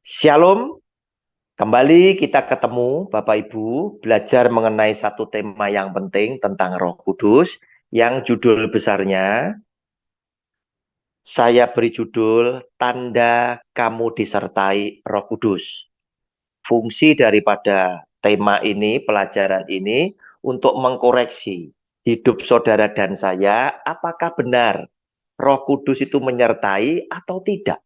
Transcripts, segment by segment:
Shalom, kembali kita ketemu Bapak Ibu belajar mengenai satu tema yang penting tentang Roh Kudus yang judul besarnya saya beri judul Tanda Kamu Disertai Roh Kudus. Fungsi daripada tema ini, pelajaran ini untuk mengkoreksi hidup saudara dan saya, apakah benar Roh Kudus itu menyertai atau tidak.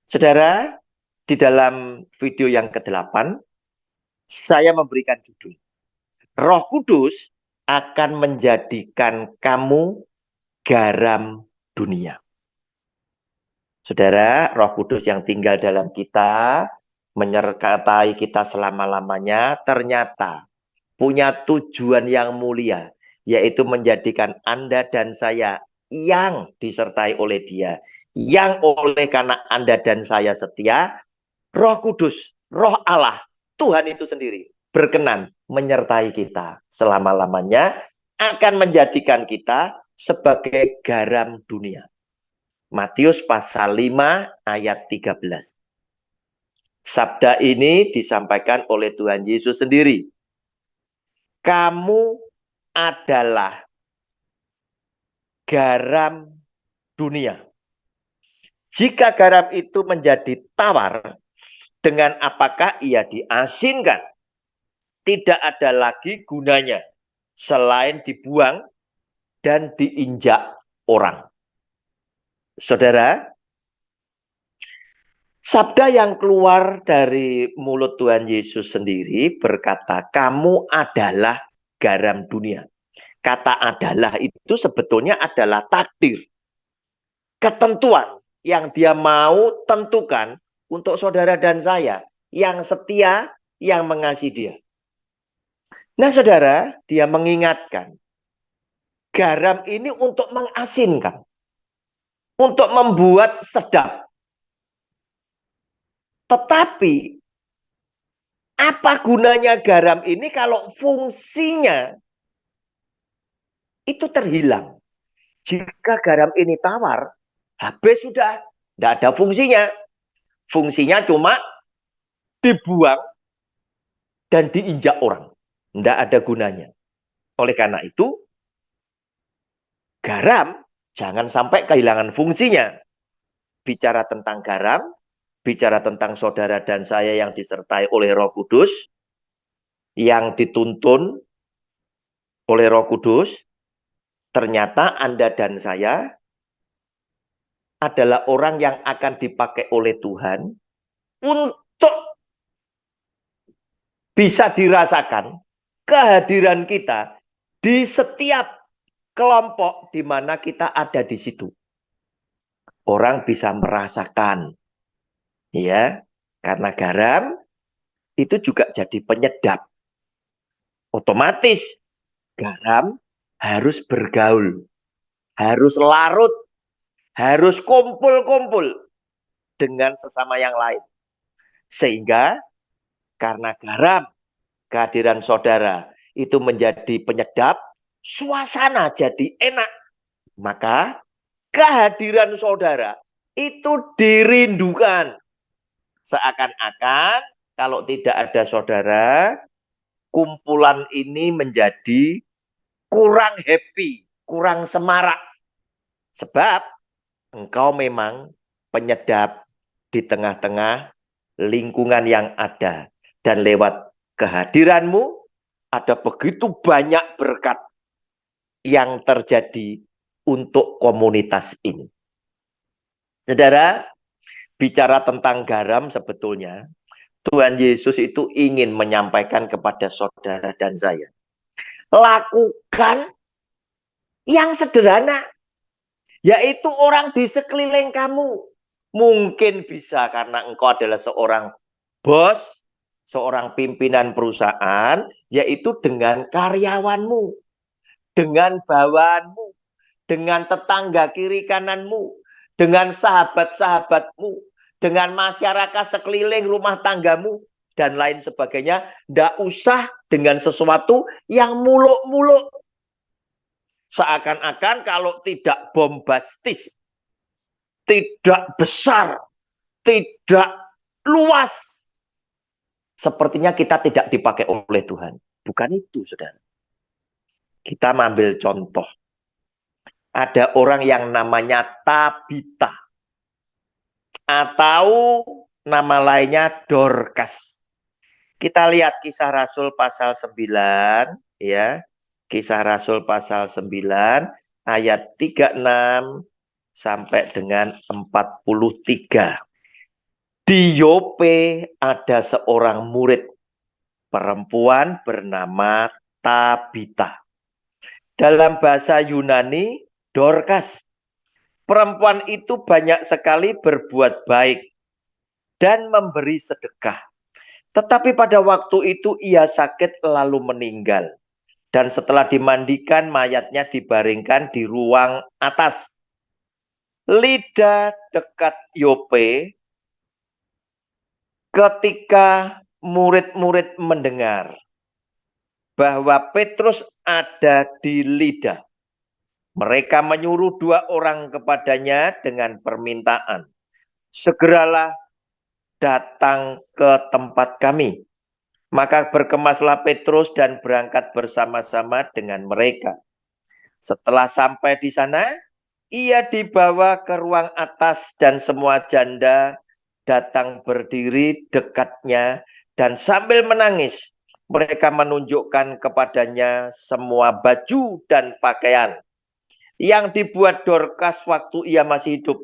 Saudara, di dalam video yang ke-8 saya memberikan judul, Roh Kudus akan menjadikan kamu garam dunia. Saudara, Roh Kudus yang tinggal dalam kita, menyertai kita selama-lamanya, ternyata punya tujuan yang mulia, yaitu menjadikan Anda dan saya yang disertai oleh Dia, yang oleh karena Anda dan saya setia, Roh Kudus, Roh Allah, Tuhan itu sendiri berkenan menyertai kita selama-lamanya, akan menjadikan kita sebagai garam dunia. Matius pasal 5 ayat 13. Sabda ini disampaikan oleh Tuhan Yesus sendiri. Kamu adalah garam dunia. Jika garam itu menjadi tawar, dengan apakah ia diasinkan? Tidak ada lagi gunanya selain dibuang dan diinjak orang. Saudara, sabda yang keluar dari mulut Tuhan Yesus sendiri berkata, kamu adalah garam dunia. Kata adalah itu sebetulnya adalah takdir. Ketentuan yang dia mau tentukan untuk saudara dan saya yang setia, yang mengasihi dia. Nah saudara, dia mengingatkan, garam ini untuk mengasinkan, untuk membuat sedap. Tetapi, apa gunanya garam ini kalau fungsinya itu terhilang? Jika garam ini tawar, habis sudah, tidak ada fungsinya. Fungsinya cuma dibuang dan diinjak orang. Tidak ada gunanya. Oleh karena itu, garam jangan sampai kehilangan fungsinya. Bicara tentang garam, bicara tentang saudara dan saya yang disertai oleh Roh Kudus, yang dituntun oleh Roh Kudus, ternyata Anda dan saya adalah orang yang akan dipakai oleh Tuhan untuk bisa dirasakan kehadiran kita di setiap kelompok di mana kita ada di situ. Orang bisa merasakan, ya, karena garam itu juga jadi penyedap. Otomatis garam harus bergaul, harus larut, harus kumpul-kumpul dengan sesama yang lain. Sehingga karena garam, kehadiran saudara itu menjadi penyedap, suasana jadi enak. Maka kehadiran saudara itu dirindukan. Seakan-akan kalau tidak ada saudara, kumpulan ini menjadi kurang happy, kurang semarak. Sebab engkau memang penyedap di tengah-tengah lingkungan yang ada. Dan lewat kehadiranmu ada begitu banyak berkat yang terjadi untuk komunitas ini. Saudara, bicara tentang garam sebetulnya, Tuhan Yesus itu ingin menyampaikan kepada saudara dan saya. Lakukan yang sederhana, yaitu orang di sekeliling kamu. Mungkin bisa karena engkau adalah seorang bos, seorang pimpinan perusahaan, yaitu dengan karyawanmu, dengan bawahanmu, dengan tetangga kiri kananmu, dengan sahabat-sahabatmu, dengan masyarakat sekeliling rumah tanggamu, dan lain sebagainya. Tidak usah dengan sesuatu yang muluk-muluk. Seakan-akan kalau tidak bombastis, tidak besar, tidak luas. Sepertinya kita tidak dipakai oleh Tuhan. Bukan itu, saudara. Kita mengambil contoh. Ada orang yang namanya Tabita. Atau nama lainnya Dorcas. Kita lihat Kisah Rasul pasal 9, ya. Kisah Rasul pasal 9 ayat 36 sampai dengan 43. Di Yope ada seorang murid perempuan bernama Tabita. Dalam bahasa Yunani, Dorcas. Perempuan itu banyak sekali berbuat baik dan memberi sedekah. Tetapi pada waktu itu ia sakit lalu meninggal. Dan setelah dimandikan, mayatnya dibaringkan di ruang atas. Lida dekat Yope, ketika murid-murid mendengar bahwa Petrus ada di Lida, mereka menyuruh 2 orang kepadanya dengan permintaan, segeralah datang ke tempat kami. Maka berkemaslah Petrus dan berangkat bersama-sama dengan mereka. Setelah sampai di sana, ia dibawa ke ruang atas dan semua janda datang berdiri dekatnya dan sambil menangis. Mereka menunjukkan kepadanya semua baju dan pakaian yang dibuat Dorcas waktu ia masih hidup.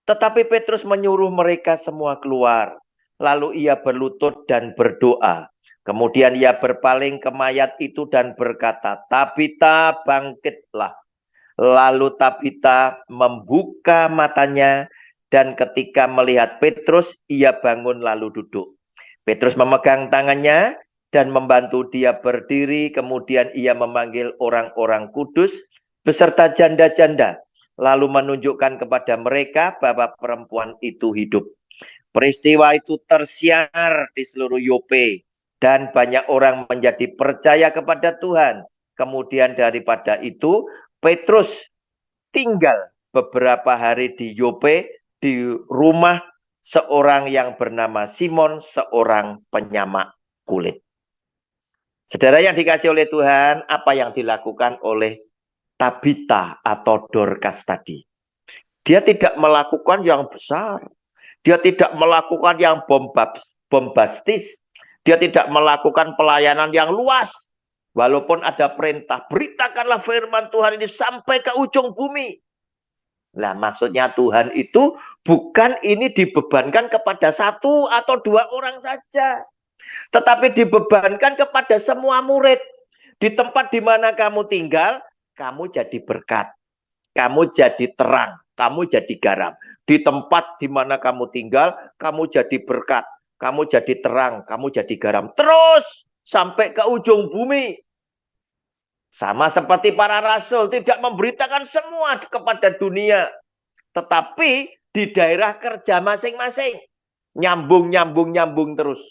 Tetapi Petrus menyuruh mereka semua keluar. Lalu ia berlutut dan berdoa. Kemudian ia berpaling ke mayat itu dan berkata, Tabita, bangkitlah. Lalu Tabita membuka matanya dan ketika melihat Petrus, ia bangun lalu duduk. Petrus memegang tangannya dan membantu dia berdiri. Kemudian ia memanggil orang-orang kudus beserta janda-janda. Lalu menunjukkan kepada mereka bahwa perempuan itu hidup. Peristiwa itu tersiar di seluruh Yope dan banyak orang menjadi percaya kepada Tuhan. Kemudian daripada itu, Petrus tinggal beberapa hari di Yope di rumah seorang yang bernama Simon, seorang penyamak kulit. Saudara yang dikasih oleh Tuhan, apa yang dilakukan oleh Tabita atau Dorcas tadi? Dia tidak melakukan yang besar. Dia tidak melakukan yang bombastis. Dia tidak melakukan pelayanan yang luas. Walaupun ada perintah, beritakanlah firman Tuhan ini sampai ke ujung bumi. Nah, maksudnya Tuhan itu bukan ini dibebankan kepada 1 atau 2 orang saja. Tetapi dibebankan kepada semua murid. Di tempat di mana kamu tinggal, kamu jadi berkat. Kamu jadi terang. Kamu jadi garam. Di tempat di mana kamu tinggal, kamu jadi berkat. Kamu jadi terang. Kamu jadi garam. Terus sampai ke ujung bumi. Sama seperti para rasul. Tidak memberitakan semua kepada dunia. Tetapi di daerah kerja masing-masing. Nyambung terus.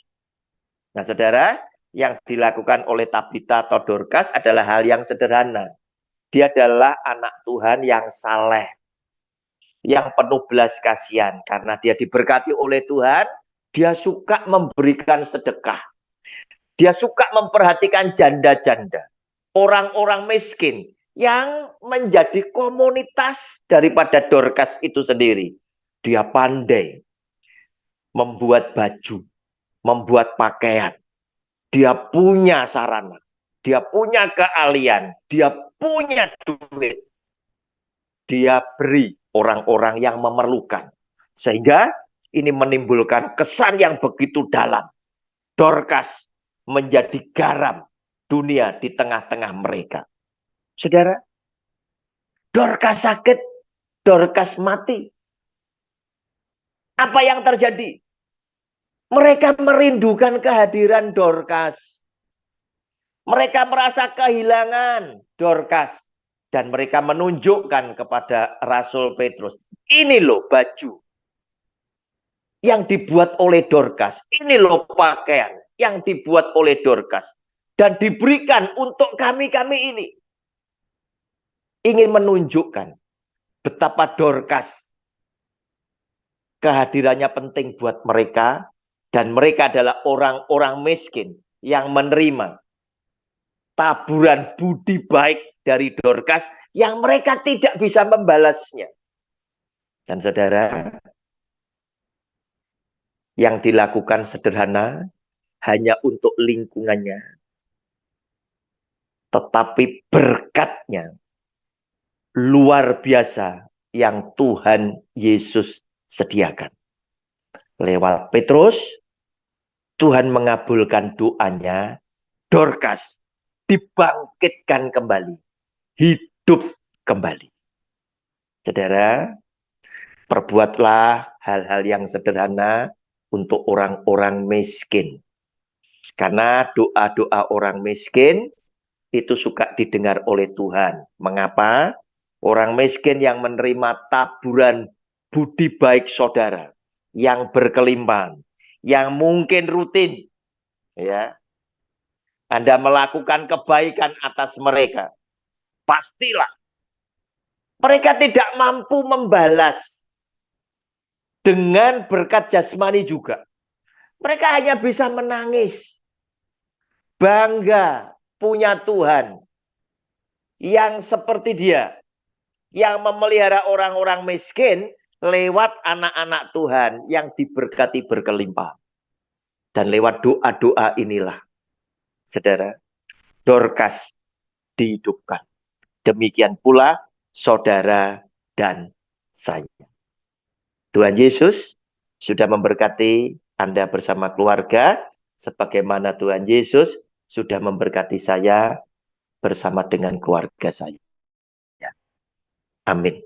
Nah, saudara, yang dilakukan oleh Tabita atau Dorcas adalah hal yang sederhana. Dia adalah anak Tuhan yang saleh, yang penuh belas kasihan. Karena dia diberkati oleh Tuhan, dia suka memberikan sedekah. Dia suka memperhatikan janda-janda, orang-orang miskin, yang menjadi komunitas daripada Dorcas itu sendiri. Dia pandai membuat baju, membuat pakaian. Dia punya sarana, dia punya keahlian, dia punya duit. Dia beri orang-orang yang memerlukan. Sehingga ini menimbulkan kesan yang begitu dalam. Dorcas menjadi garam dunia di tengah-tengah mereka. Saudara, Dorcas sakit, Dorcas mati. Apa yang terjadi? Mereka merindukan kehadiran Dorcas. Mereka merasa kehilangan Dorcas. Dan mereka menunjukkan kepada Rasul Petrus. Ini loh baju yang dibuat oleh Dorcas. Ini loh pakaian yang dibuat oleh Dorcas. Dan diberikan untuk kami-kami ini. Ingin menunjukkan betapa Dorcas kehadirannya penting buat mereka, dan mereka adalah orang-orang miskin yang menerima taburan budi baik dari Dorcas yang mereka tidak bisa membalasnya. Dan saudara, yang dilakukan sederhana hanya untuk lingkungannya, tetapi berkatnya luar biasa yang Tuhan Yesus sediakan. Lewat Petrus, Tuhan mengabulkan doanya, Dorcas dibangkitkan kembali, hidup kembali. Saudara, perbuatlah hal-hal yang sederhana untuk orang-orang miskin. Karena doa-doa orang miskin itu suka didengar oleh Tuhan. Mengapa? Orang miskin yang menerima taburan budi baik saudara, yang berkelimpahan, yang mungkin rutin, ya, Anda melakukan kebaikan atas mereka, pastilah mereka tidak mampu membalas dengan berkat jasmani juga. Mereka hanya bisa menangis, bangga punya Tuhan yang seperti dia, yang memelihara orang-orang miskin lewat anak-anak Tuhan yang diberkati berkelimpahan. Dan lewat doa-doa inilah, saudara, Dorcas dihidupkan. Demikian pula saudara dan saya. Tuhan Yesus sudah memberkati Anda bersama keluarga, sebagaimana Tuhan Yesus sudah memberkati saya bersama dengan keluarga saya. Amin.